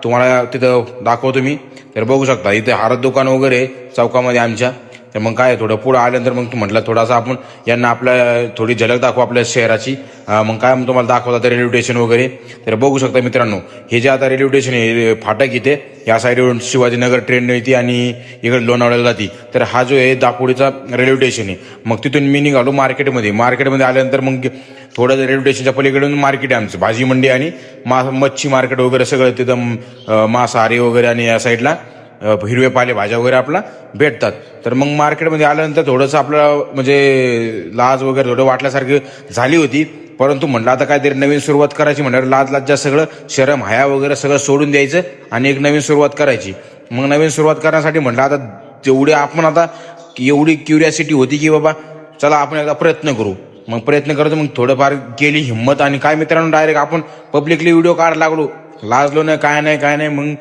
तुम्हाला तिथं दाखवतो मी. तर बघू शकता इथे हळद दुकान वगैरे चौकामध्ये आमच्या. तर मग काय थोडं पुढं आल्यानंतर मग म्हटलं थोडासा आपण यांना आपल्या थोडी झलक दाखवू आपल्या शहराची. मग काय मग तुम्हाला दाखवता रेल्वे स्टेशन वगैरे. तर बघू शकता मित्रांनो, हे जे आता रेल्वे स्टेशन आहे फाटक इथे या साईडवरून शिवाजीनगर ट्रेन येते आणि इकडे लोणावळ्याला जाते. तर हा जो आहे दापोलीचा रेल्वे स्टेशन आहे. मग तिथून मी निघालो मार्केटमध्ये आल्यानंतर मग थोडं रेल्वे स्टेशनच्या पलीकडून मार्केट आहे आमचं, भाजी मंडी आणि मच्छी मार्केट वगैरे सगळं तिथं मांसाहारी वगैरे आणि या साईडला हिरवे पालेभाज्या वगैरे आपला भेटतात. तर मग मार्केटमध्ये आल्यानंतर थोडंसं आपलं म्हणजे लाज वगैरे थोडं वाटल्यासारखी झाली होती. परंतु म्हटलं आता काहीतरी नवीन सुरुवात करायची म्हणल्यावर लाज लज्जा सगळं शरम हया वगैरे सगळं सोडून द्यायचं आणि एक नवीन सुरुवात करायची. मग नवीन सुरुवात करण्यासाठी म्हटलं आता जेवढे आपण आता एवढी क्युरियासिटी होती की बाबा चला आपण एकदा प्रयत्न करू. मग प्रयत्न करतो, मग थोडंफार केली हिंमत आणि काय मित्रांनो डायरेक्ट आपण पब्लिकली व्हिडिओ काढायला लागलो. लाजलो नाही काय नाही. मग